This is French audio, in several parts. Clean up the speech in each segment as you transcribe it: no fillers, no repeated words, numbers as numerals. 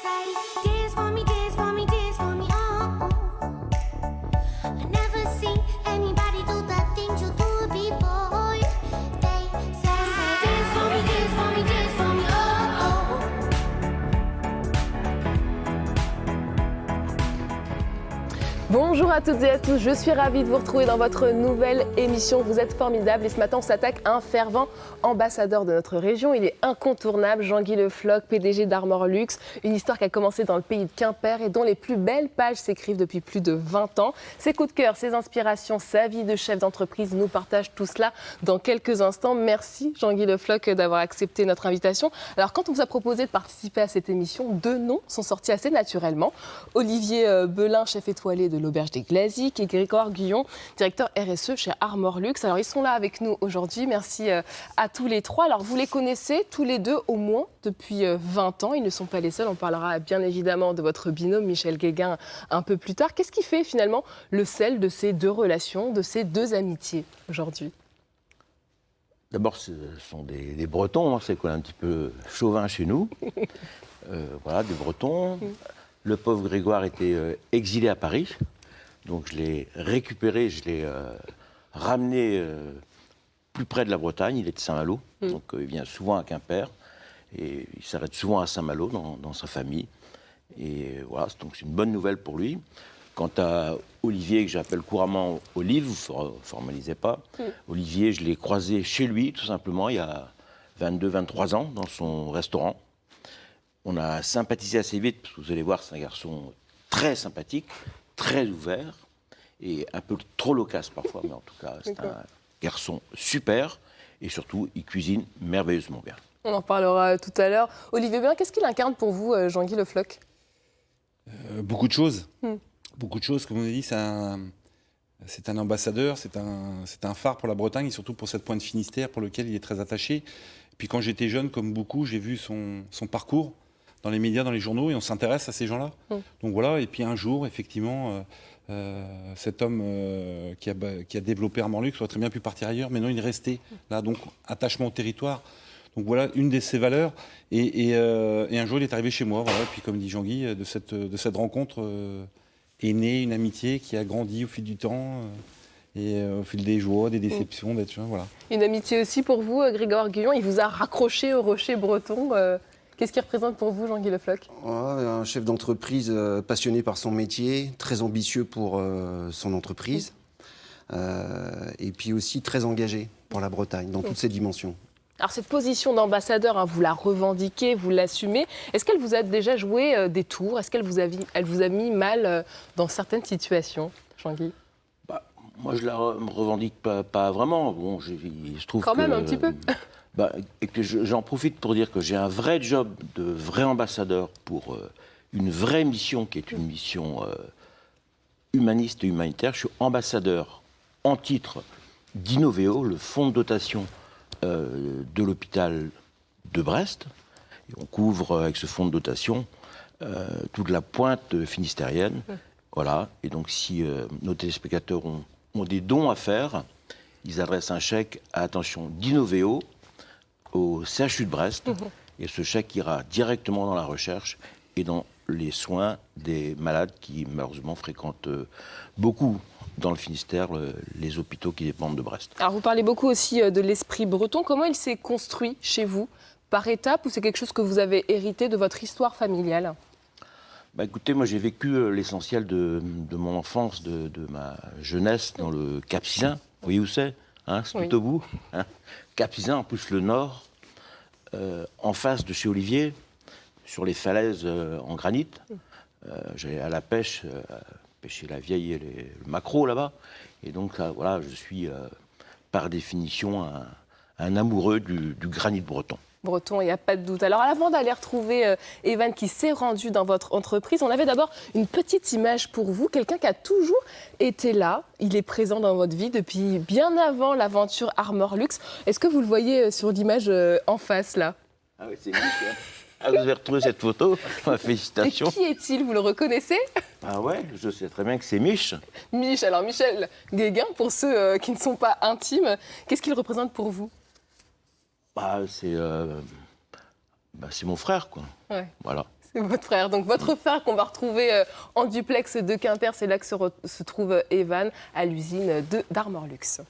say tears for me, tears for me, tears for me. Oh, oh. I never seen anybody do the things you do before. They say tears for me, tears for me, tears for me. Oh, oh. Bonjour à toutes et à tous, je suis ravie de vous retrouver dans votre nouvelle émission. Vous êtes formidables et ce matin on s'attaque à un fervent ambassadeur de notre région. Il est incontournable, Jean-Guy Le Floch, PDG d'Armor Luxe. Une histoire qui a commencé dans le pays de Quimper et dont les plus belles pages s'écrivent depuis plus de 20 ans. Ses coups de cœur, ses inspirations, sa vie de chef d'entreprise, nous partage tout cela dans quelques instants. Merci Jean-Guy Le Floch d'avoir accepté notre invitation. Alors quand on vous a proposé de participer à cette émission, deux noms sont sortis assez naturellement. Olivier Belin, chef étoilé de l'Auberge des Glaziques, et Grégoire Guyon, directeur RSE chez Armor Luxe. Alors ils sont là avec nous aujourd'hui. Merci à tous les trois. Alors vous les connaissez tous les deux au moins depuis 20 ans. Ils ne sont pas les seuls. On parlera bien évidemment de votre binôme Michel Guéguin un peu plus tard. Qu'est-ce qui fait finalement le sel de ces deux relations, de ces deux amitiés aujourd'hui ? D'abord, ce sont des Bretons, hein, c'est quoi un petit peu chauvin chez nous. Voilà, des Bretons. Le pauvre Grégoire était exilé à Paris, donc je l'ai récupéré, je l'ai ramené plus près de la Bretagne. Il est de Saint-Malo, donc il vient souvent à Quimper, et il s'arrête souvent à Saint-Malo dans sa famille. Et voilà, donc c'est une bonne nouvelle pour lui. Quant à Olivier, que j'appelle couramment Olive, vous ne formalisez pas. Olivier, je l'ai croisé chez lui, tout simplement, il y a 22-23 ans, dans son restaurant. On a sympathisé assez vite, parce que vous allez voir, c'est un garçon très sympathique, très ouvert, et un peu trop loquace parfois, mais en tout cas, c'est un garçon super, et surtout, il cuisine merveilleusement bien. On en parlera tout à l'heure. Olivier Belin, qu'est-ce qu'il incarne pour vous, Jean-Guy Le Floch ? Beaucoup de choses. Beaucoup de choses, comme on a dit, c'est un ambassadeur, c'est un phare pour la Bretagne, et surtout pour cette pointe Finistère, pour lequel il est très attaché. Et puis quand j'étais jeune, comme beaucoup, j'ai vu son parcours dans les médias, dans les journaux, et on s'intéresse à ces gens-là. Donc voilà, et puis un jour, effectivement, cet homme qui a développé Armor Luxe aurait très bien pu partir ailleurs, mais non, il est resté là, donc attachement au territoire. Donc voilà, une de ses valeurs, et un jour, il est arrivé chez moi, voilà, et puis comme dit Jean-Guy, de cette rencontre est née une amitié qui a grandi au fil du temps, et au fil des joies, des déceptions, voilà. Une amitié aussi pour vous, Grégoire Guyon, il vous a raccroché au rocher breton. Qu'est-ce qu'il représente pour vous, Jean-Guy Le Floch ? Un chef d'entreprise passionné par son métier, très ambitieux pour son entreprise, et puis aussi très engagé pour la Bretagne, dans toutes ses dimensions. Alors cette position d'ambassadeur, hein, vous la revendiquez, vous l'assumez. Est-ce qu'elle vous a déjà joué des tours ? Est-ce qu'elle vous a mis mal dans certaines situations, Jean-Guy ? Moi, je la revendique pas vraiment. Bon, il se trouve quand même un petit peu. Et que j'en profite pour dire que j'ai un vrai job de vrai ambassadeur pour une vraie mission qui est une mission humaniste et humanitaire. Je suis ambassadeur en titre d'Innoveo, le fonds de dotation de l'hôpital de Brest. Et on couvre avec ce fonds de dotation toute la pointe finistérienne. Voilà. Et donc si nos téléspectateurs ont des dons à faire, ils adressent un chèque à attention d'Innoveo au CHU de Brest, et ce chèque ira directement dans la recherche et dans les soins des malades qui malheureusement fréquentent beaucoup dans le Finistère les hôpitaux qui dépendent de Brest. Alors vous parlez beaucoup aussi de l'esprit breton. Comment il s'est construit chez vous ? Par étapes, ou c'est quelque chose que vous avez hérité de votre histoire familiale ? Écoutez, moi j'ai vécu l'essentiel de mon enfance, de ma jeunesse dans le Cap-Sizun. Vous voyez où c'est ? C'est tout au bout. Cap-Sizun, en plus le nord, en face de chez Olivier, sur les falaises en granit. J'allais à la pêche, pêcher la vieille et le maquereau là-bas. Et donc voilà, je suis par définition un amoureux du granit breton. Breton, il n'y a pas de doute. Alors avant d'aller retrouver Evan qui s'est rendu dans votre entreprise, on avait d'abord une petite image pour vous, quelqu'un qui a toujours été là. Il est présent dans votre vie depuis bien avant l'aventure Armor Luxe. Est-ce que vous le voyez sur l'image en face là ? Ah oui, c'est Mich. Vous avez retrouvé cette photo. Félicitations. Et qui est-il ? Vous le reconnaissez ? Ah ouais, je sais très bien que c'est Mich. Alors Michel Guéguin, pour ceux qui ne sont pas intimes, qu'est-ce qu'il représente pour vous ? C'est mon frère, quoi. Ouais. Voilà. C'est votre frère. Donc votre frère qu'on va retrouver en duplex de Quimper, c'est là que se trouve Evan à l'usine d'Armorlux.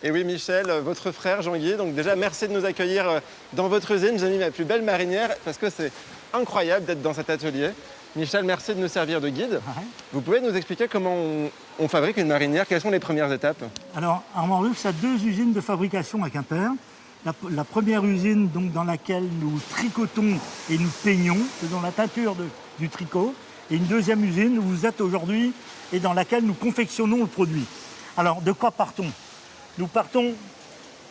Et oui, Michel, votre frère Jean-Guy, donc déjà merci de nous accueillir dans votre usine. J'ai mis ma plus belle marinière parce que c'est incroyable d'être dans cet atelier. Michel, merci de nous servir de guide. Vous pouvez nous expliquer comment on fabrique une marinière? Quelles sont les premières étapes? Alors, Armorlux a 2 usines de fabrication à Quimper. La première usine donc, dans laquelle nous tricotons et nous peignons, faisons la teinture du tricot. Et une deuxième usine où vous êtes aujourd'hui et dans laquelle nous confectionnons le produit. Alors, de quoi partons? Nous partons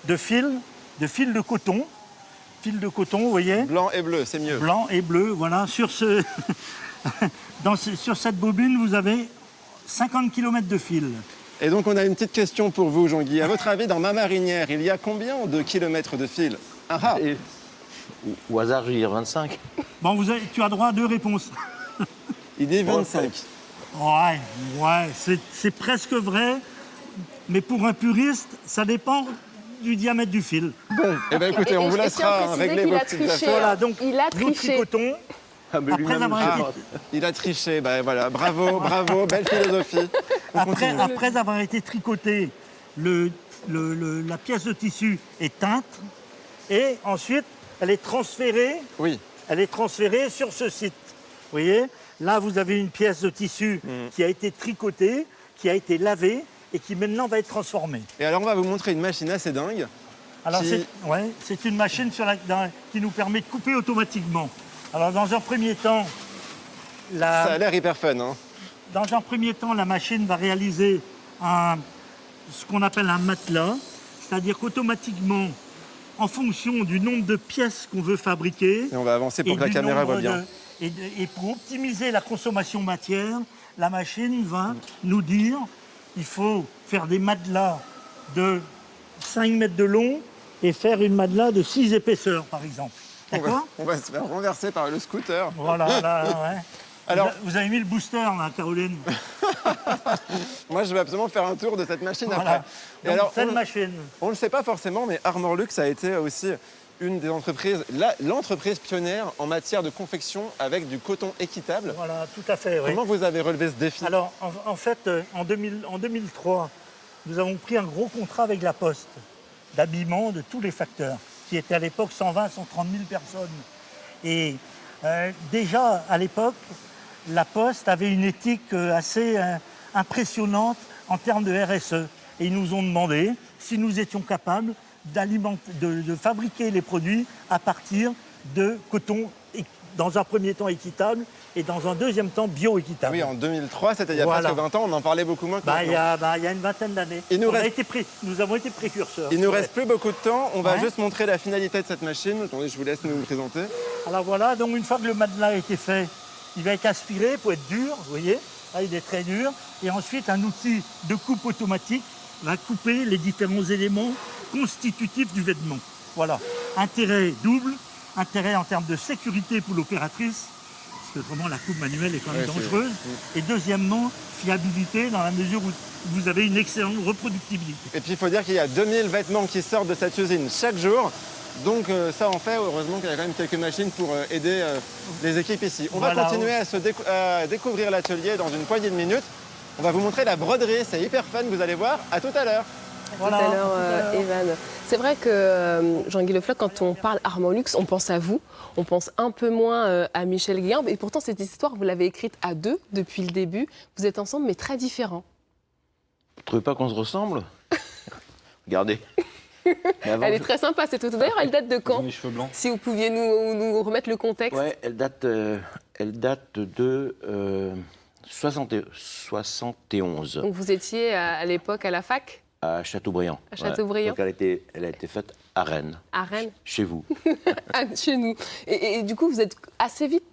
de fils de coton. Fil de coton, vous voyez? Blanc et bleu, c'est mieux. Blanc et bleu, voilà. Sur cette bobine, vous avez 50 km de fil. Et donc on a une petite question pour vous, Jean-Guy. À votre avis, dans ma marinière, il y a combien de kilomètres de fil? Et au hasard, je vais dire 25. Bon, tu as droit à 2 réponses. Il dit 25. Ouais, c'est presque vrai. Mais pour un puriste, ça dépend du diamètre du fil. Bon, eh bien écoutez, on vous laissera régler vos petites affaires. Voilà, donc Il a nous triché. tricotons. Après avoir été, Il a triché, ben voilà, bravo, bravo, belle philosophie. après avoir été tricoté, la pièce de tissu est teinte et ensuite elle est transférée. Oui. Elle est transférée sur ce site. Vous voyez, là vous avez une pièce de tissu qui a été tricotée, qui a été lavée et qui maintenant va être transformée. Et alors on va vous montrer une machine assez dingue. Alors c'est une machine qui nous permet de couper automatiquement. Alors dans un premier temps, Ça a l'air hyper fun, hein. la machine va réaliser ce qu'on appelle un matelas, c'est-à-dire qu'automatiquement, en fonction du nombre de pièces qu'on veut fabriquer, Et on va avancer pour et que la du caméra voit nombre bien. et pour optimiser la consommation matière, la machine va nous dire il faut faire des matelas de 5 mètres de long et faire une matelas de 6 épaisseurs, par exemple. D'accord? On va se faire renverser par le scooter. Voilà, là, ouais. Alors- Vous avez mis le booster, là, Caroline. Moi, je vais absolument faire un tour de cette machine Voilà. après. Et Donc, alors, cette machine. on ne le sait pas forcément, mais Armorlux a été aussi une des entreprises, l'entreprise pionnière en matière de confection avec du coton équitable. Voilà, tout à fait, oui. Comment vous avez relevé ce défi? Alors, en fait, en 2003, nous avons pris un gros contrat avec la Poste d'habillement de tous les facteurs, qui étaient à l'époque 120, 130 000 personnes. Et déjà, à l'époque, la Poste avait une éthique assez impressionnante en termes de RSE. Et ils nous ont demandé si nous étions capables de fabriquer les produits à partir de coton, dans un premier temps équitable et dans un deuxième temps bio-équitable. Oui, en 2003, c'était il y a Voilà. presque 20 ans, on en parlait beaucoup moins que Il y maintenant. a une vingtaine d'années. Il nous Nous avons été précurseurs. Il ne nous reste plus beaucoup de temps, on va Ouais. juste montrer la finalité de cette machine. Attendez, je vous laisse nous le présenter. Alors voilà, donc une fois que le matelas a été fait, il va être aspiré pour être dur, vous voyez. Là, il est très dur. Et ensuite, un outil de coupe automatique va couper les différents éléments constitutifs du vêtement. Voilà. Intérêt double, intérêt en termes de sécurité pour l'opératrice, parce que vraiment la coupe manuelle est quand même Ouais, c'est- dangereuse. Et deuxièmement, fiabilité dans la mesure où vous avez une excellente reproductibilité. Et puis il faut dire qu'il y a 2000 vêtements qui sortent de cette usine chaque jour. Donc ça en fait, heureusement qu'il y a quand même quelques machines pour aider les équipes ici. On va Voilà. continuer à découvrir l'atelier dans une poignée de minutes. On va vous montrer la broderie, c'est hyper fun, vous allez voir. À tout à l'heure. Voilà, Tout à l'heure, Evan. C'est vrai que Jean-Guy Le Floch, quand on parle Armorlux, on pense à vous, on pense un peu moins à Michel Guillemot. Et pourtant, cette histoire, vous l'avez écrite à 2 depuis le début. Vous êtes ensemble, mais très différents. Vous trouvez pas qu'on se ressemble? Regardez. Mais avant, Elle est très sympa, cette photo. D'ailleurs, elle date de Ils ont quand? les cheveux blancs. Si vous pouviez nous remettre le contexte. Ouais, elle date de 71 Donc vous étiez à l'époque à la fac, à Châteaubriand. À Châteaubriand. Donc elle a été faite à Rennes, à Rennes, chez vous. chez nous. Et du coup, vous êtes assez vite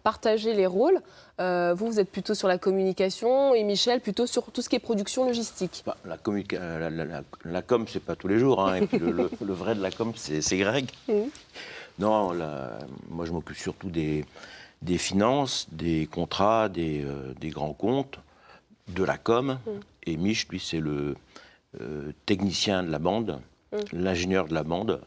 partagé les rôles. Vous êtes plutôt sur la communication et Michel plutôt sur tout ce qui est production logistique. Bah, la com, c'est pas tous les jours. Hein, et puis le vrai de la com, c'est Greg. Non, moi, je m'occupe surtout des finances, des contrats, des grands comptes, de la com. Et Mich, lui, c'est le technicien de la bande, l'ingénieur de la bande.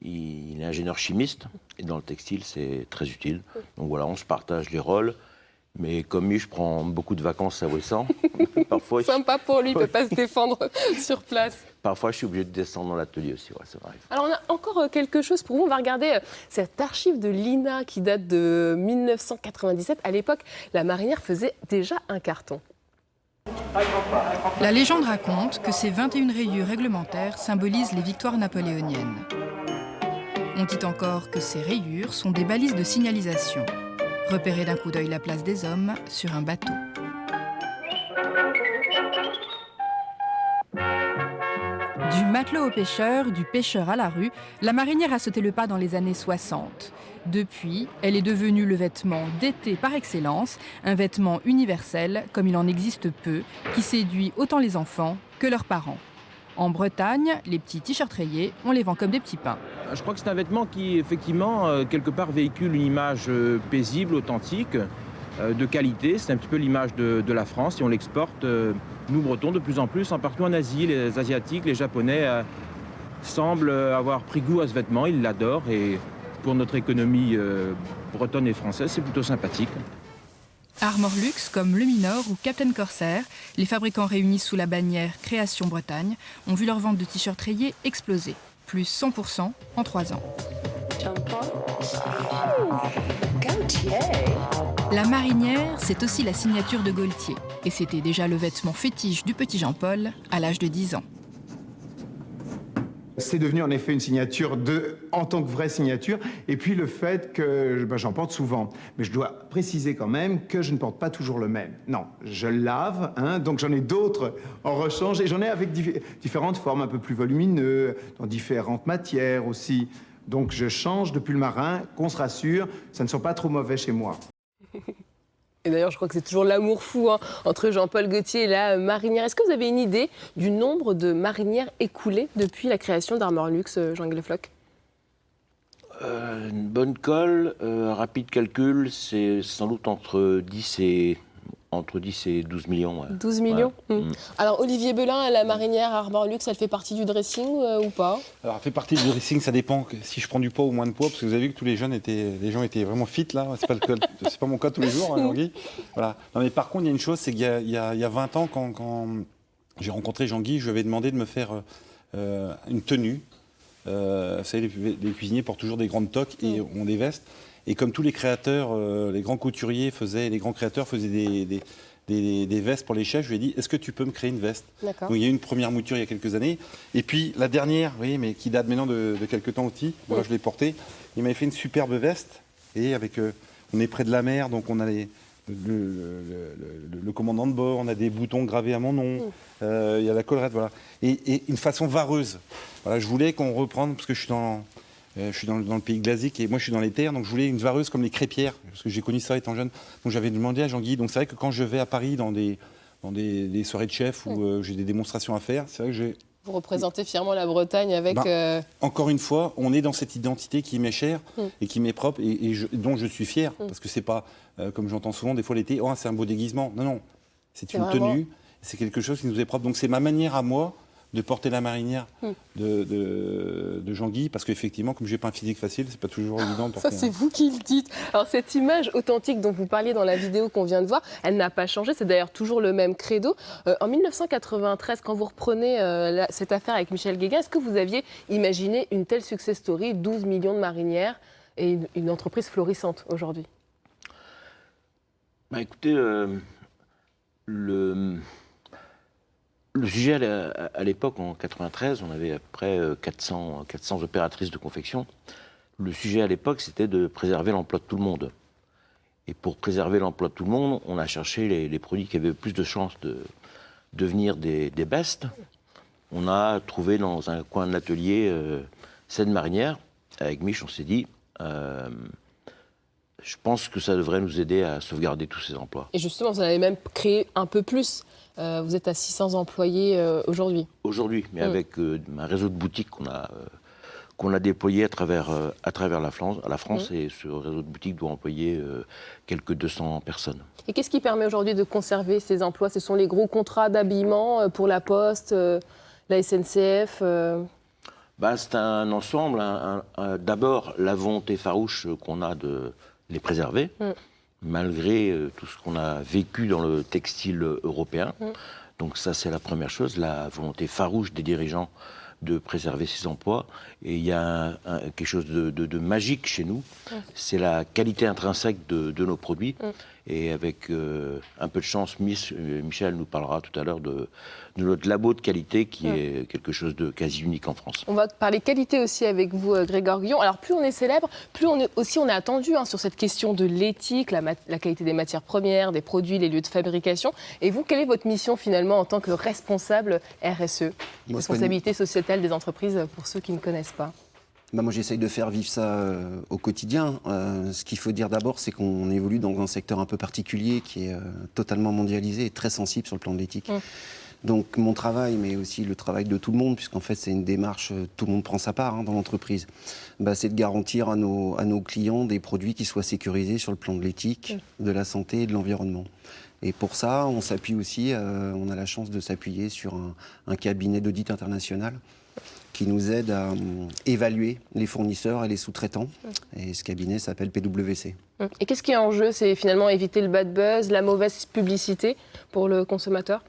il est ingénieur chimiste, et dans le textile, c'est très utile. Donc voilà, on se partage les rôles. Mais comme lui, je prends beaucoup de vacances à Ouessant. Parfois, Sympa pour lui, il ne peut pas se défendre sur place. parfois, je suis obligé de descendre dans l'atelier aussi, ouais, ça m'arrive. Alors on a encore quelque chose pour vous. On va regarder cette archive de l'INA qui date de 1997. À l'époque, la marinière faisait déjà un carton. La légende raconte que ces 21 rayures réglementaires symbolisent les victoires napoléoniennes. On dit encore que ces rayures sont des balises de signalisation. Repérer d'un coup d'œil la place des hommes sur un bateau. Du matelot au pêcheur, du pêcheur à la rue, la marinière a sauté le pas dans les années 60. Depuis, elle est devenue le vêtement d'été par excellence, un vêtement universel, comme il en existe peu, qui séduit autant les enfants que leurs parents. En Bretagne, les petits t-shirts rayés, on les vend comme des petits pains. Je crois que c'est un vêtement qui, effectivement, quelque part véhicule une image paisible, authentique, de qualité. C'est un petit peu l'image de la France et on l'exporte, nous Bretons, de plus en plus, partout en Asie. Les Asiatiques, les Japonais semblent avoir pris goût à ce vêtement, ils l'adorent et pour notre économie bretonne et française, c'est plutôt sympathique. Armor Luxe, comme Le Minor ou Captain Corsair, les fabricants réunis sous la bannière Création Bretagne, ont vu leur vente de t-shirts rayés exploser, plus 100% en 3 ans. La marinière, c'est aussi la signature de Gaultier, et c'était déjà le vêtement fétiche du petit Jean-Paul à l'âge de 10 ans. C'est devenu en effet une signature en tant que vraie signature. Et puis le fait que j'en porte souvent. Mais je dois préciser quand même que je ne porte pas toujours le même. Non, je le lave, donc j'en ai d'autres en rechange. Et j'en ai avec différentes formes, un peu plus volumineux, dans différentes matières aussi. Donc je change de pull marin, qu'on se rassure, ça ne sent pas trop mauvais chez moi. Et d'ailleurs, je crois que c'est toujours l'amour fou entre Jean-Paul Gaultier et la marinière. Est-ce que vous avez une idée du nombre de marinières écoulées depuis la création d'Armor Luxe, Jean-Guy Le Floch ? Une bonne colle, rapide calcul, c'est sans doute entre 10 et 12 millions. Ouais. 12 millions Ouais. Alors, Olivier Belin, la marinière Armor Luxe, elle fait partie du dressing ou pas ? Alors, elle fait partie du dressing, ça dépend si je prends du poids ou moins de poids, parce que vous avez vu que tous les gens étaient vraiment fit là. C'est pas mon cas tous les jours, Jean-Guy. Voilà. Non, mais par contre, il y a une chose, c'est qu'il y a 20 ans, quand j'ai rencontré Jean-Guy, je lui avais demandé de me faire une tenue. Vous savez, les cuisiniers portent toujours des grandes toques et ont des vestes. Et comme tous les créateurs, les grands couturiers les grands créateurs faisaient des vestes pour les chefs, je lui ai dit, est-ce que tu peux me créer une veste ? Donc il y a eu une première mouture il y a quelques années. Et puis la dernière, vous voyez, mais qui date maintenant de quelques temps aussi, moi je l'ai portée, il m'avait fait une superbe veste. Et avec, on est près de la mer, donc on a le commandant de bord, on a des boutons gravés à mon nom, il y a la collerette, voilà. Et une façon vareuse. Voilà, je voulais qu'on reprenne, parce que je suis dans le pays glasique et moi je suis dans les terres, donc je voulais une vareuse comme les crêpières, parce que j'ai connu ça étant jeune. Donc j'avais demandé à Jean-Guy, donc c'est vrai que quand je vais à Paris dans des soirées de chefs où j'ai des démonstrations à faire, c'est vrai que Vous représentez fièrement la Bretagne avec... Encore une fois, on est dans cette identité qui m'est chère et qui m'est propre et dont je suis fier, parce que c'est pas, comme j'entends souvent des fois l'été, oh, c'est un beau déguisement. Non, non, c'est une tenue, c'est quelque chose qui nous est propre. Donc c'est ma manière à moi de porter la marinière de Jean-Guy, parce qu'effectivement, comme je n'ai pas un physique facile, c'est pas toujours évident. Ça, c'est vous qui le dites. Alors, cette image authentique dont vous parliez dans la vidéo qu'on vient de voir, elle n'a pas changé, c'est d'ailleurs toujours le même credo. En 1993, quand vous reprenez cette affaire avec Michel Guéguen, est-ce que vous aviez imaginé une telle success story, 12 millions de marinières et une entreprise florissante aujourd'hui ? Bah, écoutez, le sujet, à l'époque, en 93, on avait à peu près 400 opératrices de confection. Le sujet à l'époque, c'était de préserver l'emploi de tout le monde. Et pour préserver l'emploi de tout le monde, on a cherché les produits qui avaient plus de chances de devenir des bestes. On a trouvé dans un coin de l'atelier Seine Marinière. Avec Mich, on s'est dit, je pense que ça devrait nous aider à sauvegarder tous ces emplois. Et justement, vous en avez même créé un peu plus. Vous êtes à 600 employés aujourd'hui. Aujourd'hui, mais avec un réseau de boutiques qu'on a déployé à travers la France et ce réseau de boutiques doit employer quelques 200 personnes. Et qu'est-ce qui permet aujourd'hui de conserver ces emplois ? Ce sont les gros contrats d'habillement pour la Poste, la SNCF C'est un ensemble. D'abord, la volonté farouche qu'on a de les préserver, malgré tout ce qu'on a vécu dans le textile européen. Donc ça, c'est la première chose, la volonté farouche des dirigeants de préserver ces emplois. Et il y a quelque chose de magique chez nous, c'est la qualité intrinsèque de nos produits. Et avec un peu de chance, Michel nous parlera tout à l'heure de notre labo de qualité qui est quelque chose de quasi unique en France. On va parler qualité aussi avec vous, Grégoire Guyon. Alors plus on est célèbre, plus on est attendu sur cette question de l'éthique, la qualité des matières premières, des produits, les lieux de fabrication. Et vous, quelle est votre mission finalement en tant que responsable RSE, responsabilité sociétale des entreprises, pour ceux qui ne connaissent pas? Moi, j'essaye de faire vivre ça au quotidien. Ce qu'il faut dire d'abord, c'est qu'on évolue dans un secteur un peu particulier qui est totalement mondialisé et très sensible sur le plan de l'éthique. Donc mon travail, mais aussi le travail de tout le monde, puisqu'en fait c'est une démarche, tout le monde prend sa part dans l'entreprise, c'est de garantir à nos clients des produits qui soient sécurisés sur le plan de l'éthique, de la santé et de l'environnement. Et pour ça, on s'appuie aussi, on a la chance de s'appuyer sur un cabinet d'audit international qui nous aide à évaluer les fournisseurs et les sous-traitants. Et ce cabinet s'appelle PwC. Et qu'est-ce qui est en jeu? C'est finalement éviter le bad buzz, la mauvaise publicité pour le consommateur?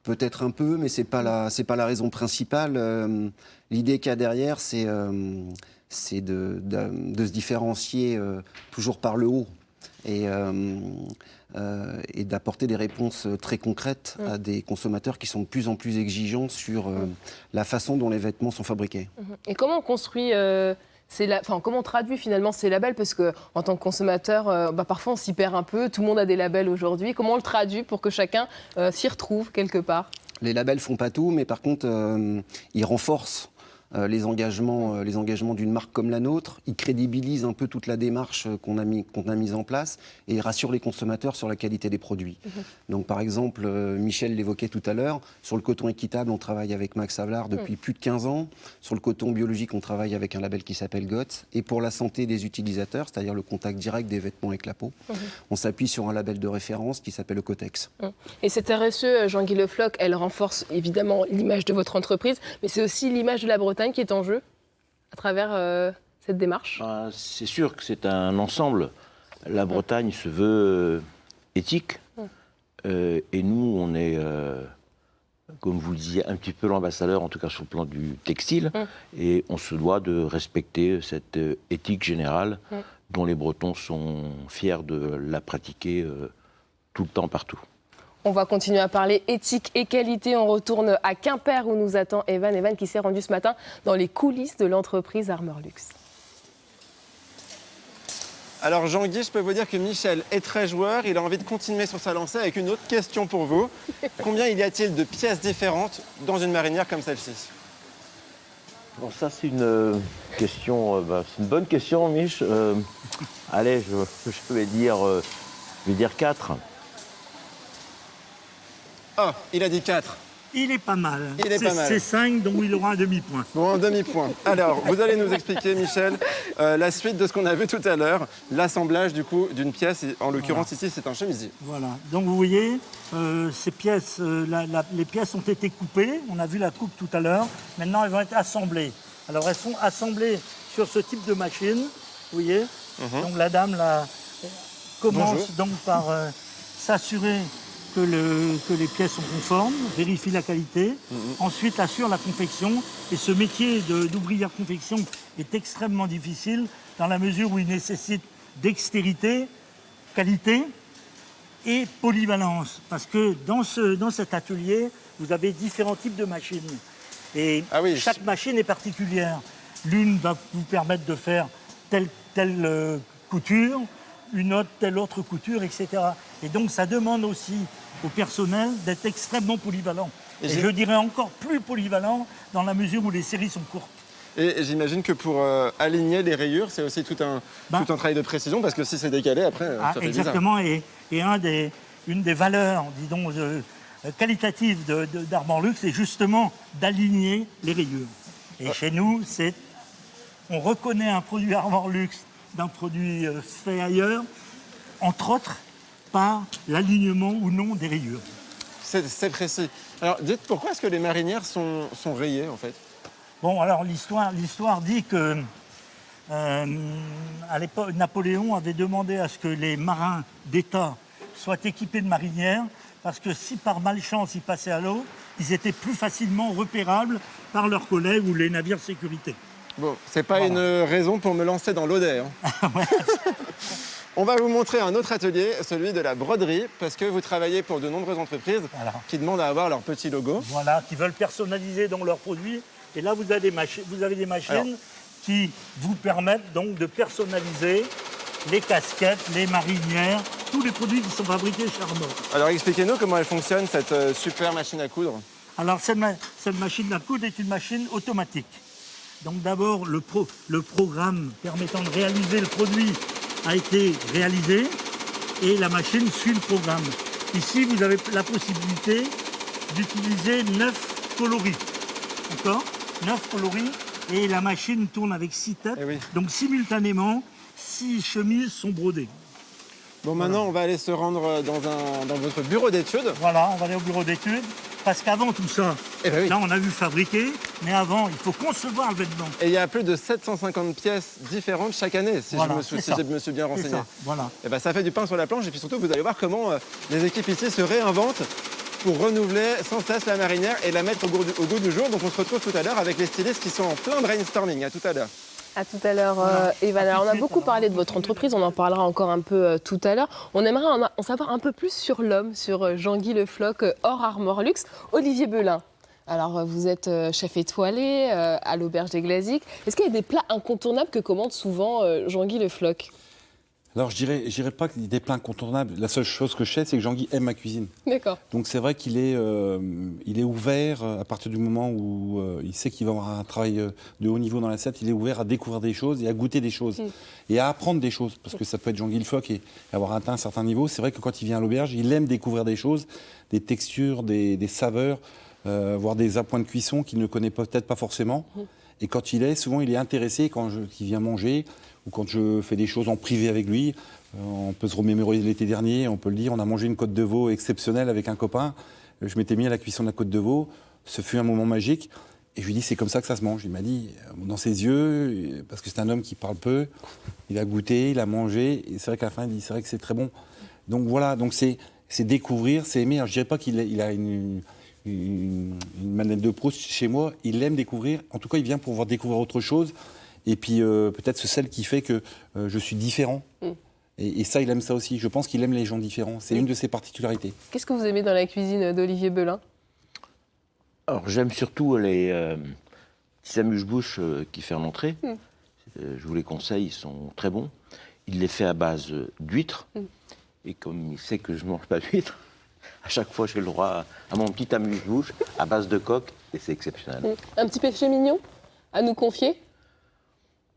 Peut-être un peu, mais c'est pas la raison principale. L'idée qu'il y a derrière, c'est de se différencier toujours par le haut et d'apporter des réponses très concrètes à des consommateurs qui sont de plus en plus exigeants sur la façon dont les vêtements sont fabriqués. Et comment on construit comment on traduit finalement ces labels? Parce qu'en tant que consommateur, parfois on s'y perd un peu, tout le monde a des labels aujourd'hui. Comment on le traduit pour que chacun s'y retrouve quelque part? Les labels font pas tout, mais par contre, ils renforcent les engagements d'une marque comme la nôtre. Ils crédibilisent un peu toute la démarche qu'on a mise en place et ils rassurent les consommateurs sur la qualité des produits. Donc par exemple, Michel l'évoquait tout à l'heure, sur le coton équitable, on travaille avec Max Havelaar depuis plus de 15 ans. Sur le coton biologique, on travaille avec un label qui s'appelle GOTS. Et pour la santé des utilisateurs, c'est-à-dire le contact direct des vêtements avec la peau, on s'appuie sur un label de référence qui s'appelle le Cotex. Et cette RSE, Jean-Guy Le Floch, elle renforce évidemment l'image de votre entreprise, mais c'est aussi l'image de la Bretagne qui est en jeu à travers cette démarche? C'est sûr que c'est un ensemble. La Bretagne se veut éthique et nous, on est, comme vous le disiez, un petit peu l'ambassadeur, en tout cas sur le plan du textile, et on se doit de respecter cette éthique générale dont les Bretons sont fiers de la pratiquer tout le temps, partout. On va continuer à parler éthique et qualité. On retourne à Quimper où nous attend Evan. Evan qui s'est rendu ce matin dans les coulisses de l'entreprise Armor Luxe. Alors Jean-Guy, je peux vous dire que Michel est très joueur. Il a envie de continuer sur sa lancée avec une autre question pour vous. Combien y a-t-il de pièces différentes dans une marinière comme celle-ci? Bon, ça c'est une question, c'est une bonne question, Mich. Allez, je vais dire 4. Ah, il a dit 4. Il est pas mal. Il est pas mal. C'est 5, donc il aura un demi-point. Bon, un demi-point. Alors, vous allez nous expliquer, Michel, la suite de ce qu'on a vu tout à l'heure, l'assemblage du coup d'une pièce. En l'occurrence ici, c'est un chemisier. Voilà. Donc vous voyez, ces pièces, les pièces ont été coupées. On a vu la coupe tout à l'heure. Maintenant, elles vont être assemblées. Alors, elles sont assemblées sur ce type de machine. Vous voyez. Donc la dame là commence donc par s'assurer que les pièces sont conformes, vérifie la qualité, ensuite assure la confection. Et ce métier d'ouvrière confection est extrêmement difficile dans la mesure où il nécessite dextérité, qualité et polyvalence. Parce que dans cet atelier, vous avez différents types de machines. Et chaque machine est particulière. L'une va vous permettre de faire telle couture, une autre, telle autre couture, etc. Et donc ça demande aussi au personnel d'être extrêmement polyvalent. Et je dirais encore plus polyvalent dans la mesure où les séries sont courtes. Et j'imagine que pour aligner les rayures, c'est aussi tout un travail de précision, parce que si c'est décalé, après, ça fait exactement, et une des valeurs, disons, qualitatives d'Armor Luxe, c'est justement d'aligner les rayures. Et chez nous, on reconnaît un produit Armor Luxe d'un produit fait ailleurs, entre autres, par l'alignement ou non des rayures. C'est précis. Alors, dites, pourquoi est-ce que les marinières sont rayées, en fait? Bon, alors l'histoire dit que à l'époque, Napoléon avait demandé à ce que les marins d'État soient équipés de marinières, parce que si par malchance ils passaient à l'eau, ils étaient plus facilement repérables par leurs collègues ou les navires de sécurité. Bon, c'est pas une raison pour me lancer dans l'Odet. Hein. On va vous montrer un autre atelier, celui de la broderie, parce que vous travaillez pour de nombreuses entreprises qui demandent à avoir leur petit logo. Voilà, qui veulent personnaliser donc leurs produits. Et là, vous avez des machines qui vous permettent donc de personnaliser les casquettes, les marinières, tous les produits qui sont fabriqués chez Armor. Alors expliquez-nous comment elle fonctionne, cette super machine à coudre. Alors cette machine à coudre est une machine automatique. Donc d'abord, le programme permettant de réaliser le produit a été réalisé et la machine suit le programme. Ici, vous avez la possibilité d'utiliser 9 coloris. D'accord ? 9 coloris et la machine tourne avec 6 têtes. Eh oui. Donc simultanément, 6 chemises sont brodées. Bon, maintenant, on va aller se rendre dans votre bureau d'études. Voilà, on va aller au bureau d'études. Parce qu'avant tout ça, là on a vu fabriquer, mais avant il faut concevoir le vêtement. Et il y a plus de 750 pièces différentes chaque année, si je me suis bien renseigné. Ça, voilà. Et ben, ça fait du pain sur la planche, et puis surtout vous allez voir comment les équipes ici se réinventent pour renouveler sans cesse la marinière et la mettre au goût du jour. Donc on se retrouve tout à l'heure avec les stylistes qui sont en plein brainstorming. À tout à l'heure. À tout à l'heure, Evan. Alors, on a beaucoup parlé de votre entreprise, on en parlera encore un peu tout à l'heure. On aimerait en savoir un peu plus sur l'homme, sur Jean-Guy Le Floch, hors Armor Luxe. Olivier Belin, alors vous êtes chef étoilé à l'Auberge des Glaziques. Est-ce qu'il y a des plats incontournables que commande souvent Jean-Guy Le Floch ? Alors, je dirais pas qu'il y ait des plats incontournables. La seule chose que je sais, c'est que Jean-Guy aime ma cuisine. D'accord. Donc, c'est vrai qu'il est ouvert à partir du moment où il sait qu'il va avoir un travail de haut niveau dans l'assiette. Il est ouvert à découvrir des choses et à goûter des choses. Et à apprendre des choses. Parce que ça peut être Jean-Guy Le Floch et avoir atteint un certain niveau. C'est vrai que quand il vient à l'auberge, il aime découvrir des choses, des textures, des saveurs, voire des appoints de cuisson qu'il ne connaît peut-être pas forcément. Et quand souvent, il est intéressé quand il vient manger ou quand je fais des choses en privé avec lui. On peut se remémorer l'été dernier, on peut le dire, on a mangé une côte de veau exceptionnelle avec un copain. Je m'étais mis à la cuisson de la côte de veau. Ce fut un moment magique. Et je lui ai dit, c'est comme ça que ça se mange. Il m'a dit, dans ses yeux, parce que c'est un homme qui parle peu, il a goûté, il a mangé. Et c'est vrai qu'à la fin, il dit, c'est vrai que c'est très bon. Donc voilà, donc c'est découvrir, c'est aimer. Alors, je ne dirais pas qu'il a une manette de Proust chez moi. Il aime découvrir. En tout cas, il vient pour pouvoir découvrir autre chose. Et puis peut-être c'est celle qui fait que je suis différent. Et ça, il aime ça aussi. Je pense qu'il aime les gens différents. C'est une de ses particularités. Qu'est-ce que vous aimez dans la cuisine d'Olivier Belin ? Alors j'aime surtout les petits amuse-bouches qui fait en entrée. Je vous les conseille, ils sont très bons. Il les fait à base d'huîtres. Et comme il sait que je ne mange pas d'huîtres, à chaque fois j'ai le droit à mon petit amuse-bouche à base de coque. Et c'est exceptionnel. Un petit péché mignon à nous confier ?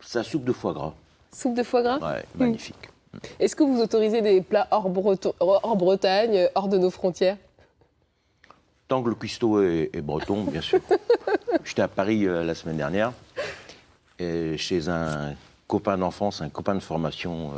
Sa soupe de foie gras. Soupe de foie gras ? Ouais, magnifique. Est-ce que vous autorisez des plats hors Bretagne, hors de nos frontières ? Tant que le cuistot est breton, bien sûr. J'étais à Paris la semaine dernière, chez un copain d'enfance, un copain de formation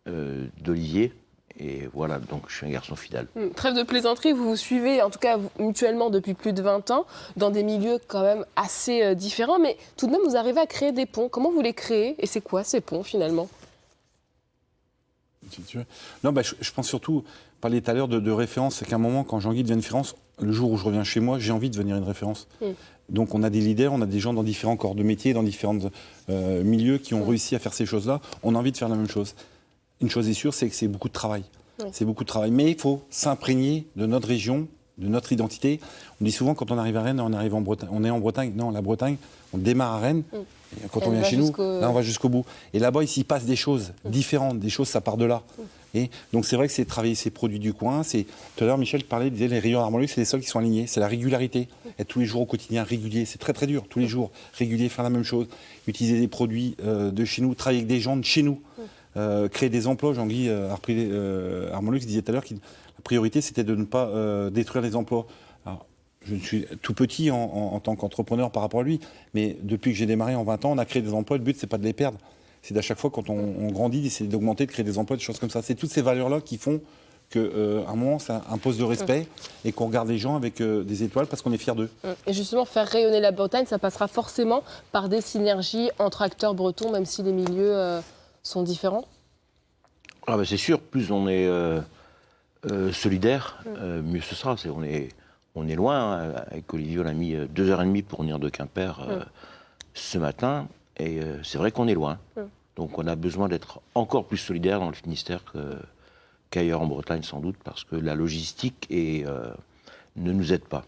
d'Olivier. Et voilà, donc je suis un garçon fidèle. Trêve de plaisanterie, vous vous suivez, en tout cas mutuellement depuis plus de 20 ans, dans des milieux quand même assez différents, mais tout de même vous arrivez à créer des ponts. Comment vous les créez et c'est quoi ces ponts finalement ? Non, je pense surtout, parler tout à l'heure de référence, c'est qu'à un moment, quand Jean-Guy devient une référence, le jour où je reviens chez moi, j'ai envie de devenir une référence. Donc on a des leaders, on a des gens dans différents corps de métier, dans différents milieux qui ont réussi à faire ces choses-là. On a envie de faire la même chose. Une chose est sûre, c'est que c'est beaucoup de travail. C'est beaucoup de travail. Mais il faut s'imprégner de notre région, de notre identité. On dit souvent, quand on arrive à Rennes, on arrive en Bretagne. On est en Bretagne. Non, la Bretagne, on démarre à Rennes. Et quand on vient chez nous, là, on va jusqu'au bout. Et là-bas, ici, il passe des choses différentes. Des choses, ça part de là. Et donc, c'est vrai que c'est travailler ces produits du coin. Tout à l'heure, Michel parlait, disait, les rayons Armor Luxe, c'est les seuls qui sont alignés. C'est la régularité. Être tous les jours au quotidien régulier. C'est très, très dur. Tous les jours, régulier, faire la même chose. Utiliser des produits de chez nous. Travailler avec des gens de chez nous. Créer des emplois. Jean-Guy Armor Luxe disait tout à l'heure que la priorité, c'était de ne pas détruire les emplois. Alors, je suis tout petit en tant qu'entrepreneur par rapport à lui, mais depuis que j'ai démarré en 20 ans, on a créé des emplois. Le but, c'est pas de les perdre. C'est d'à chaque fois, quand on grandit, d'essayer d'augmenter, de créer des emplois, des choses comme ça. C'est toutes ces valeurs-là qui font qu'à un moment, ça impose le respect et qu'on regarde les gens avec des étoiles parce qu'on est fiers d'eux. Et justement, faire rayonner la Bretagne, ça passera forcément par des synergies entre acteurs bretons, même si les milieux sont différents. Ah bah c'est sûr, plus on est solidaire, mieux ce sera. On est loin, hein. Avec Olivier, on a mis 2h30 pour venir de Quimper ce matin, et c'est vrai qu'on est loin. Donc on a besoin d'être encore plus solidaire dans le Finistère qu'ailleurs en Bretagne sans doute, parce que la logistique ne nous aide pas.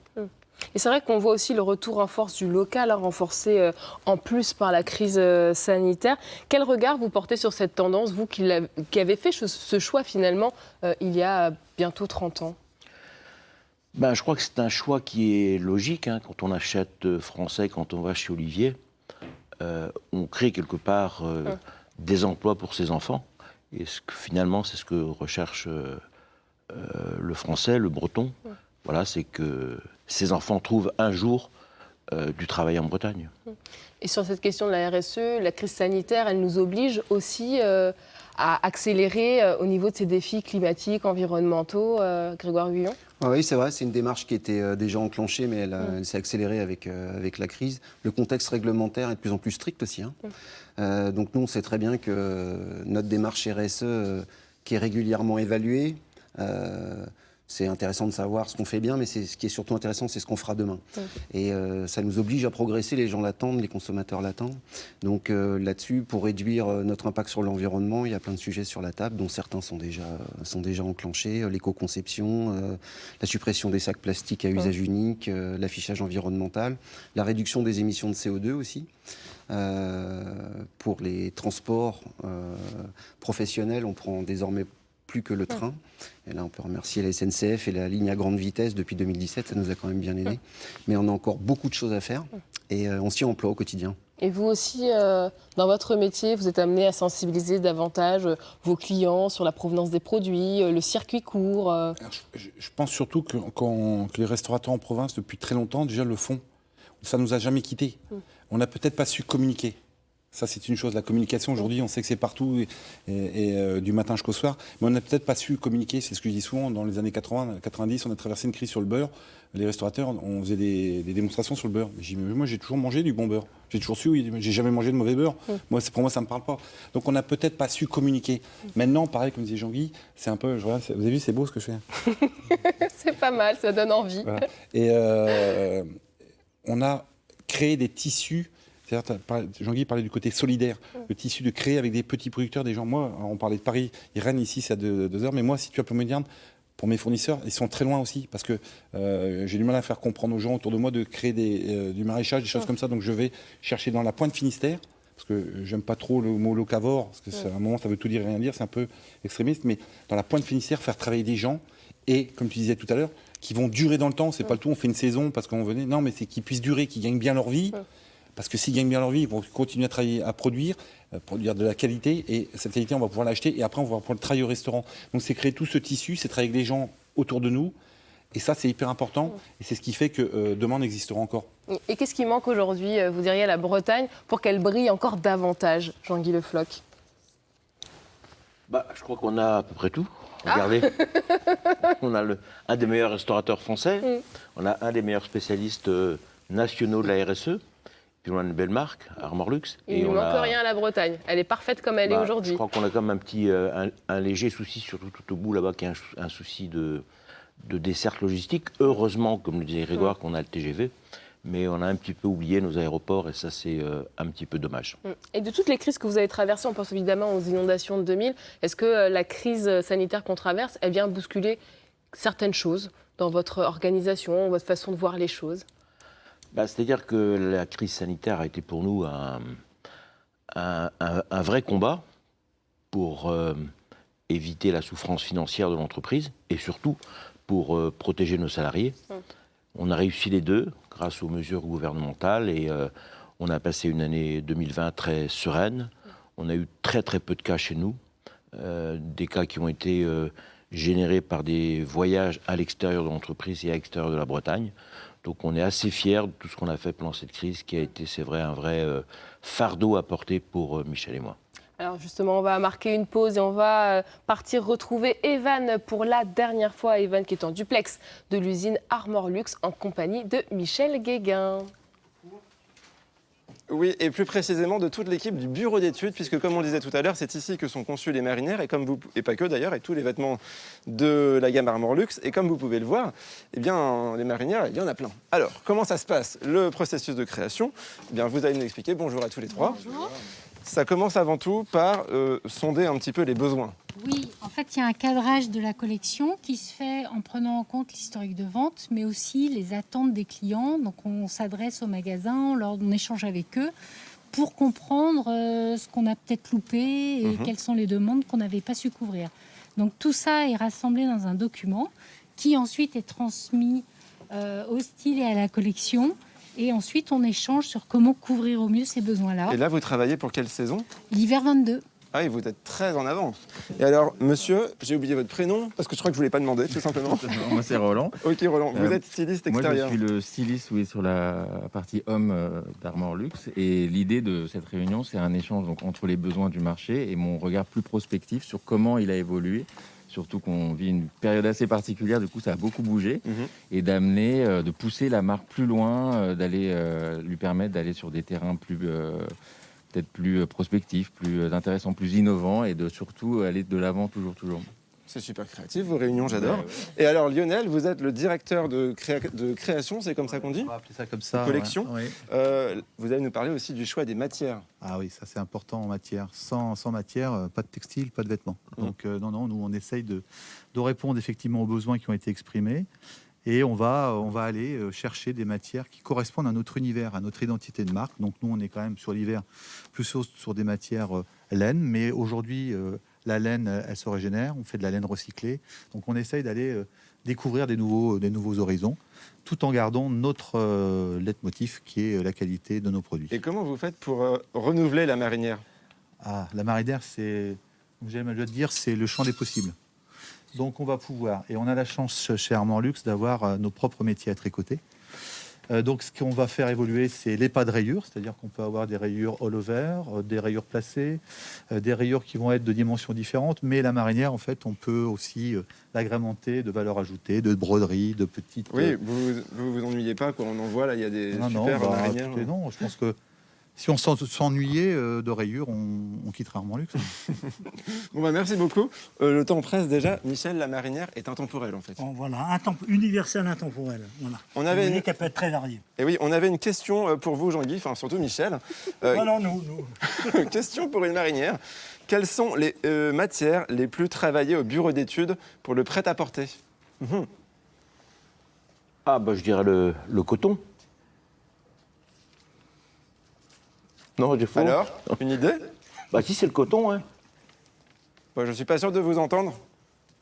Et c'est vrai qu'on voit aussi le retour en force du local, renforcé en plus par la crise sanitaire. Quel regard vous portez sur cette tendance, vous qui avez fait ce choix finalement il y a bientôt 30 ans? Ben, je crois que c'est un choix qui est logique, hein. Quand on achète français, quand on va chez Olivier, on crée quelque part des emplois pour ses enfants. Et finalement, c'est ce que recherche le français, le breton. Voilà, c'est que ses enfants trouvent un jour du travail en Bretagne. Et sur cette question de la RSE, la crise sanitaire, elle nous oblige aussi à accélérer au niveau de ces défis climatiques, environnementaux. Grégoire Guyon? Oui, c'est vrai, c'est une démarche qui était déjà enclenchée, mais elle s'est accélérée avec la crise. Le contexte réglementaire est de plus en plus strict aussi. Donc nous, on sait très bien que notre démarche RSE, qui est régulièrement évaluée, c'est intéressant de savoir ce qu'on fait bien, mais ce qui est surtout intéressant, c'est ce qu'on fera demain. Et ça nous oblige à progresser, les gens l'attendent, les consommateurs l'attendent. Donc là-dessus, pour réduire notre impact sur l'environnement, il y a plein de sujets sur la table, dont certains sont déjà enclenchés. L'éco-conception, la suppression des sacs plastiques à usage unique, l'affichage environnemental, la réduction des émissions de CO2 aussi. Pour les transports professionnels, on prend désormais plus que le train. Et là, on peut remercier la SNCF et la ligne à grande vitesse depuis 2017, ça nous a quand même bien aidés. Mais on a encore beaucoup de choses à faire et on s'y emploie au quotidien. Et vous aussi, dans votre métier, vous êtes amené à sensibiliser davantage vos clients sur la provenance des produits, le circuit court. Je pense surtout que les restaurateurs en province, depuis très longtemps, déjà le font. Ça ne nous a jamais quittés. On n'a peut-être pas su communiquer. Ça, c'est une chose. La communication, aujourd'hui, on sait que c'est partout, et du matin jusqu'au soir. Mais on n'a peut-être pas su communiquer. C'est ce que je dis souvent. Dans les années 80, 90, on a traversé une crise sur le beurre. Les restaurateurs, on faisait des démonstrations sur le beurre. Moi, j'ai toujours mangé du bon beurre. J'ai toujours su, j'ai jamais mangé de mauvais beurre. Pour moi, ça ne me parle pas. Donc, on n'a peut-être pas su communiquer. Maintenant, pareil, comme disait Jean-Guy, c'est un peu... vous avez vu, c'est beau ce que je fais. C'est pas mal, ça donne envie. Voilà. Et on a créé des tissus. Jean-Guy parlait du côté solidaire, le tissu de créer avec des petits producteurs, des gens. Moi, on parlait de Paris, Rennes ici, c'est à 2 heures, mais moi, si tu peux me dire, pour mes fournisseurs, ils sont très loin aussi, parce que j'ai du mal à faire comprendre aux gens autour de moi de créer du maraîchage, des choses comme ça, donc je vais chercher dans la pointe Finistère, parce que j'aime pas trop le mot locavore, parce que à un moment, ça veut tout dire et rien dire, c'est un peu extrémiste, mais dans la pointe Finistère, faire travailler des gens, et, comme tu disais tout à l'heure, qui vont durer dans le temps, c'est pas le tout, on fait une saison parce qu'on venait, non, mais c'est qu'ils puissent durer, qu'ils gagnent bien leur vie. Parce que s'ils gagnent bien leur vie, ils vont continuer à travailler, à produire de la qualité. Et cette qualité, on va pouvoir l'acheter. Et après, on va pouvoir travailler au restaurant. Donc, c'est créer tout ce tissu, c'est travailler avec les gens autour de nous. Et ça, c'est hyper important. Et c'est ce qui fait que demain, on existera encore. Et qu'est-ce qui manque aujourd'hui, vous diriez, à la Bretagne pour qu'elle brille encore davantage, Jean-Guy Le Floch? Je crois qu'on a à peu près tout. Regardez, on a un des meilleurs restaurateurs français. On a un des meilleurs spécialistes nationaux de la RSE. Puis on a une belle marque, Armor Luxe. Il ne manque rien à la Bretagne. Elle est parfaite comme elle est aujourd'hui. Je crois qu'on a quand même un léger souci, surtout tout au bout là-bas, qui est un souci de desserte logistique. Heureusement, comme le disait Grégoire, qu'on a le TGV. Mais on a un petit peu oublié nos aéroports et ça, c'est un petit peu dommage. Et de toutes les crises que vous avez traversées, on pense évidemment aux inondations de 2000, est-ce que la crise sanitaire qu'on traverse, elle vient bousculer certaines choses dans votre organisation, votre façon de voir les choses? C'est-à-dire que la crise sanitaire a été pour nous un vrai combat pour éviter la souffrance financière de l'entreprise et surtout pour protéger nos salariés. On a réussi les deux grâce aux mesures gouvernementales et on a passé une année 2020 très sereine. On a eu très très peu de cas chez nous, des cas qui ont été générés par des voyages à l'extérieur de l'entreprise et à l'extérieur de la Bretagne. Donc on est assez fiers de tout ce qu'on a fait pendant cette crise qui a été, c'est vrai, un vrai fardeau à porter pour Michel et moi. Alors justement, on va marquer une pause et on va partir retrouver Evan pour la dernière fois. Evan qui est en duplex de l'usine Armorlux en compagnie de Michel Guéguin. Oui, et plus précisément de toute l'équipe du bureau d'études, puisque comme on le disait tout à l'heure, c'est ici que sont conçus les marinières, et pas que d'ailleurs, et tous les vêtements de la gamme Armorlux. Et comme vous pouvez le voir, eh bien, les marinières, il y en a plein. Alors, comment ça se passe, le processus de création? Eh bien, vous allez nous expliquer. Bonjour à tous les trois. Bonjour. Ça commence avant tout par sonder un petit peu les besoins. Oui, en fait, il y a un cadrage de la collection qui se fait en prenant en compte l'historique de vente, mais aussi les attentes des clients. Donc, on s'adresse aux magasins, on échange avec eux pour comprendre ce qu'on a peut-être loupé et quelles sont les demandes qu'on n'avait pas su couvrir. Donc, tout ça est rassemblé dans un document qui ensuite est transmis au style et à la collection. Et ensuite, on échange sur comment couvrir au mieux ces besoins-là. Et là, vous travaillez pour quelle saison? L'hiver 22. Ah oui, vous êtes très en avance. Et alors, monsieur, j'ai oublié votre prénom, parce que je crois que je ne vous l'ai pas demandé, tout simplement. Moi, c'est Roland. Ok, Roland, vous êtes styliste extérieur. Moi, je suis le styliste sur la partie homme d'Armorlux. Et l'idée de cette réunion, c'est un échange donc, entre les besoins du marché et mon regard plus prospectif sur comment il a évolué. Surtout qu'on vit une période assez particulière, du coup ça a beaucoup bougé, et d'amener, de pousser la marque plus loin, d'aller lui permettre d'aller sur des terrains plus, peut-être plus prospectifs, plus intéressants, plus innovants, et de surtout aller de l'avant toujours. C'est super créatif, vos réunions, j'adore. Et alors Lionel, vous êtes le directeur de création, c'est comme ça qu'on dit? On va appeler ça comme ça. Collection. Ouais. Vous allez nous parler aussi du choix des matières. Ah oui, ça c'est important en matière. Sans matière, pas de textile, pas de vêtements. Donc non, nous on essaye de répondre effectivement aux besoins qui ont été exprimés. Et on va aller chercher des matières qui correspondent à notre univers, à notre identité de marque. Donc nous on est quand même sur l'hiver plus sur des matières laine, mais aujourd'hui la laine, elle se régénère, on fait de la laine recyclée. Donc on essaye d'aller découvrir des nouveaux horizons, tout en gardant notre leitmotiv qui est la qualité de nos produits. Et comment vous faites pour renouveler la marinière? La marinière, c'est, comme j'aime le dire, c'est le champ des possibles. Donc on va pouvoir, et on a la chance chez Armorlux d'avoir nos propres métiers à tricoter. Donc ce qu'on va faire évoluer, c'est les pas de rayures, c'est-à-dire qu'on peut avoir des rayures all over, des rayures placées, des rayures qui vont être de dimensions différentes, mais la marinière, en fait, on peut aussi l'agrémenter de valeurs ajoutées, de broderies, de petites... Oui, vous ennuyez pas, quoi. On en voit, là, il y a des super marinières. Non, je pense que si on s'ennuyait de rayures, on quitterait Armorlux. Bon, bah, merci beaucoup. Le temps presse déjà. Michel, la marinière est intemporelle, en fait. Bon, voilà, universelle, intemporelle. Voilà. On avait qu'elle peut être très variée. Et oui, on avait une question pour vous, Jean-Guy, enfin surtout Michel. Non, nous. Question pour une marinière. Quelles sont les matières les plus travaillées au bureau d'études pour le prêt-à-porter? Ah, bah, je dirais le coton. Non, j'ai faux. Alors, une idée? Bah si, c'est le coton, hein. Bah, je suis pas sûr de vous entendre.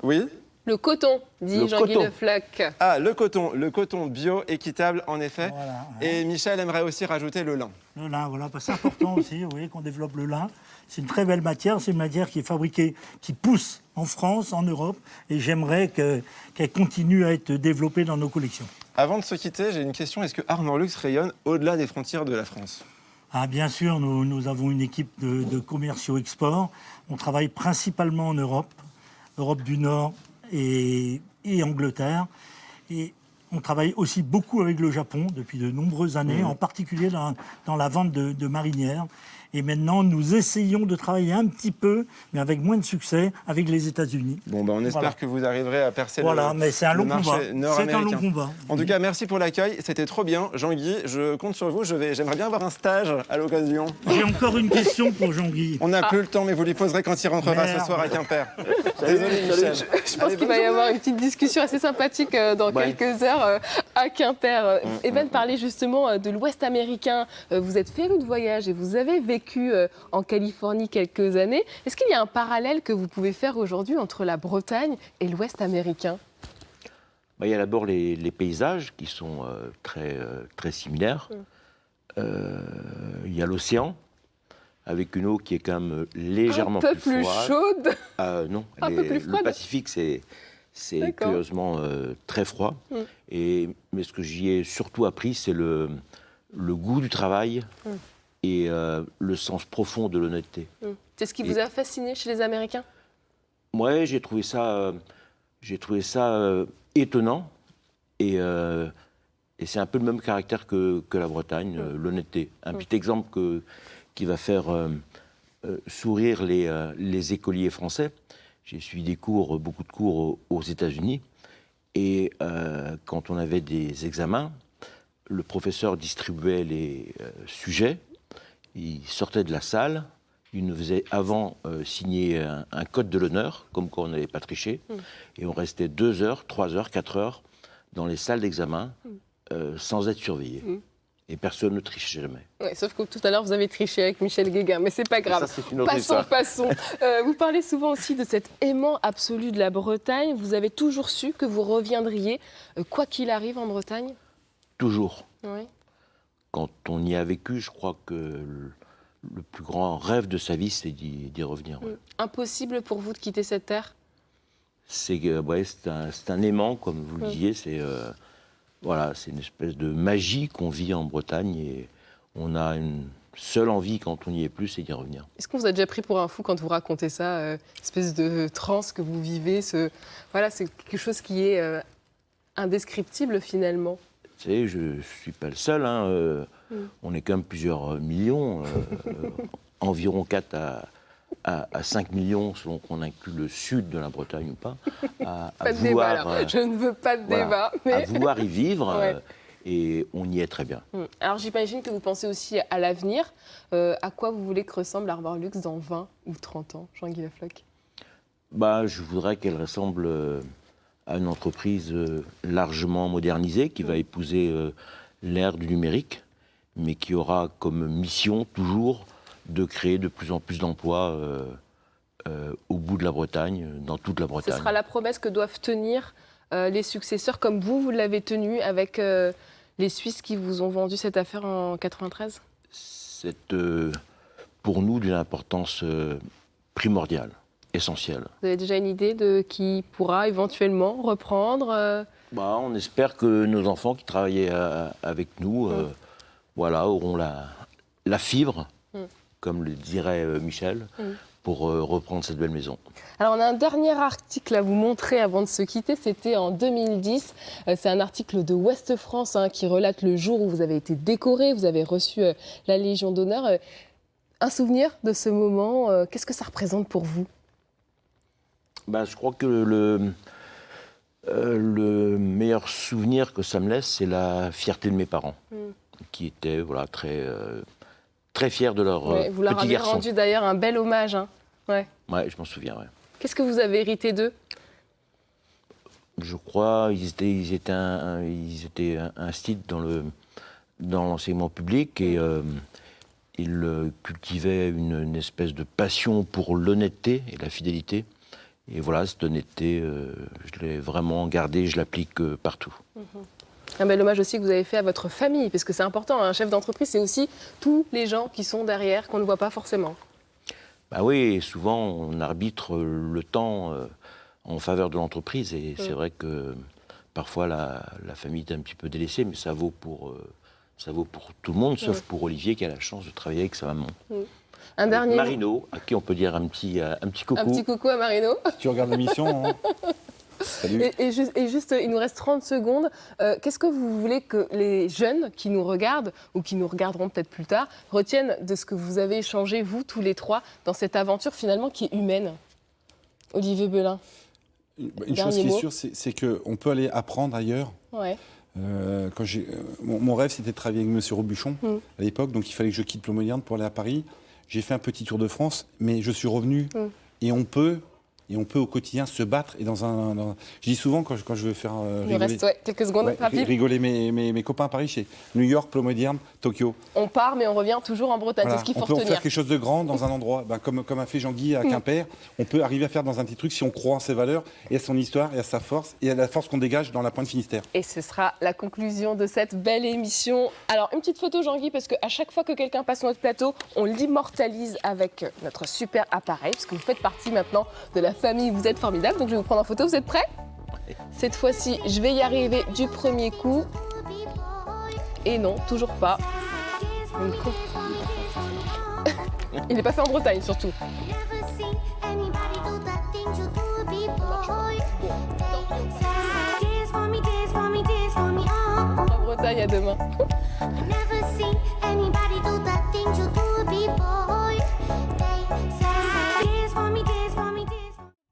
Oui? Le coton, dit Jean-Guy Le Floch. Ah, le coton bio, équitable, en effet. Voilà, Et Michel aimerait aussi rajouter le lin. Le lin, voilà, c'est important aussi, vous voyez, qu'on développe le lin. C'est une très belle matière, c'est une matière qui est fabriquée, qui pousse en France, en Europe, et j'aimerais qu'elle continue à être développée dans nos collections. Avant de se quitter, j'ai une question. Est-ce que Armorlux rayonne au-delà des frontières de la France? Ah, bien sûr, nous avons une équipe de commerciaux export. On travaille principalement en Europe du Nord et Angleterre. Et on travaille aussi beaucoup avec le Japon depuis de nombreuses années, en particulier dans la vente de marinières. Et maintenant, nous essayons de travailler un petit peu, mais avec moins de succès, avec les États-Unis. Bon, on espère que vous arriverez à percer mais c'est un long combat. C'est un long combat. En tout cas, merci pour l'accueil. C'était trop bien. Jean-Guy, je compte sur vous. J'aimerais bien avoir un stage à l'occasion. J'ai encore une question pour Jean-Guy. On n'a plus le temps, mais vous lui poserez quand il rentrera ce soir à Quimper. Désolé, Michel. Je pense qu'il va y avoir une petite discussion assez sympathique dans quelques heures à Quimper. Evan parlait justement de l'Ouest américain. Vous êtes féru de voyage et vous avez vécu en Californie quelques années. Est-ce qu'il y a un parallèle que vous pouvez faire aujourd'hui entre la Bretagne et l'Ouest américain? Il y a d'abord les paysages qui sont très similaires. Il y a l'océan, avec une eau qui est quand même légèrement plus chaude. Non, un peu plus froide. Le Pacifique, c'est curieusement très froid. Mais ce que j'y ai surtout appris, c'est le goût du travail et le sens profond de l'honnêteté. C'est ce qui vous a fasciné chez les Américains? Ouais, j'ai trouvé ça étonnant et c'est un peu le même caractère que la Bretagne, l'honnêteté. Un petit exemple qui va faire sourire les écoliers français. J'ai suivi beaucoup de cours aux États-Unis et quand on avait des examens, le professeur distribuait les sujets, il sortait de la salle, il nous faisait avant signer un code de l'honneur, comme quoi on n'allait pas tricher, et on restait 2 heures, 3 heures, 4 heures dans les salles d'examen sans être surveillé. Et personne ne trichait jamais. Ouais, sauf que tout à l'heure, vous avez triché avec Michel Guéguin, mais c'est pas grave. Ça, c'est une autre histoire. Passons. Vous parlez souvent aussi de cet aimant absolu de la Bretagne. Vous avez toujours su que vous reviendriez, quoi qu'il arrive, en Bretagne? Toujours. Oui. Quand on y a vécu, je crois que le plus grand rêve de sa vie, c'est d'y revenir. Ouais. Impossible pour vous de quitter cette terre? C'est un aimant, comme vous le disiez. C'est une espèce de magie qu'on vit en Bretagne et on a une seule envie quand on n'y est plus, c'est d'y revenir. Est-ce qu'on vous a déjà pris pour un fou quand vous racontez ça, espèce de transe que vous vivez, c'est quelque chose qui est indescriptible finalement? Vous savez, je ne suis pas le seul. On est quand même plusieurs millions, environ 4 à 5 millions, selon qu'on inclut le sud de la Bretagne ou pas, Pas de débat, alors. Je ne veux pas de débat. Mais... à vouloir y vivre, et on y est très bien. Alors j'imagine que vous pensez aussi à l'avenir. À quoi vous voulez que ressemble Arborlux dans 20 ou 30 ans, Jean-Guy Le Floch? Je voudrais qu'elle ressemble à une entreprise largement modernisée, qui va épouser l'ère du numérique, mais qui aura comme mission toujours de créer de plus en plus d'emplois au bout de la Bretagne, dans toute la Bretagne. Ce sera la promesse que doivent tenir les successeurs, comme vous l'avez tenu avec les Suisses qui vous ont vendu cette affaire en 93? C'est pour nous d'une importance primordiale, essentielle. Vous avez déjà une idée de qui pourra éventuellement reprendre On espère que nos enfants qui travaillaient avec nous auront la fibre, comme le dirait Michel, pour reprendre cette belle maison. Alors on a un dernier article à vous montrer avant de se quitter, c'était en 2010. C'est un article de Ouest France qui relate le jour où vous avez été décoré, vous avez reçu la Légion d'honneur. Un souvenir de ce moment, qu'est-ce que ça représente pour vous? Je crois que le meilleur souvenir que ça me laisse, c'est la fierté de mes parents, qui étaient très fiers de leur petit garçon. Vous leur avez rendu d'ailleurs un bel hommage. Ouais, je m'en souviens. Qu'est-ce que vous avez hérité d'eux? Je crois ils étaient instits dans l'enseignement public et ils cultivaient une espèce de passion pour l'honnêteté et la fidélité. Et cette honnêteté, je l'ai vraiment gardée, je l'applique partout. Un bel hommage aussi que vous avez fait à votre famille, parce que c'est important, un chef d'entreprise, c'est aussi tous les gens qui sont derrière, qu'on ne voit pas forcément. Oui, souvent on arbitre le temps en faveur de l'entreprise, et c'est vrai que parfois la famille est un petit peu délaissée, mais ça vaut pour tout le monde, sauf pour Olivier qui a la chance de travailler avec sa maman. Un dernier... Marino, à qui on peut dire un petit coucou. Un petit coucou à Marino. Si tu regardes l'émission... Salut. Et juste, il nous reste 30 secondes. Qu'est-ce que vous voulez que les jeunes qui nous regardent, ou qui nous regarderont peut-être plus tard, retiennent de ce que vous avez échangé, vous, tous les trois, dans cette aventure finalement qui est humaine? L'évêque Belin. Une chose qui est sûre, c'est qu'on peut aller apprendre ailleurs. Ouais. Mon rêve, c'était de travailler avec M. Robuchon à l'époque, donc il fallait que je quitte Plomodierne pour aller à Paris. J'ai fait un petit tour de France, mais je suis revenu et on peut au quotidien se battre. Et je dis souvent quand je veux faire il reste quelques secondes, rigoler mes copains à Paris, chez New York, Plomodierne, Tokyo. On part, mais on revient toujours en Bretagne. Voilà. C'est ce qu'il faut retenir. On peut retenir. faire quelque chose de grand dans un endroit, comme a fait Jean-Guy à Quimper. On peut arriver à faire dans un petit truc si on croit en ses valeurs et à son histoire et à sa force et à la force qu'on dégage dans la Pointe Finistère. Et ce sera la conclusion de cette belle émission. Alors, une petite photo, Jean-Guy, parce qu'à chaque fois que quelqu'un passe sur notre plateau, on l'immortalise avec notre super appareil, parce que vous faites partie maintenant de la famille. Vous êtes formidable. Donc, je vais vous prendre en photo. Vous êtes prêts? Cette fois-ci, je vais y arriver du premier coup. Et non, toujours pas. Il n'est pas fait en Bretagne surtout. I never seen anybody do the things you do before. They say, dance for me, dance for me, dance for me, oh. En Bretagne à demain. I never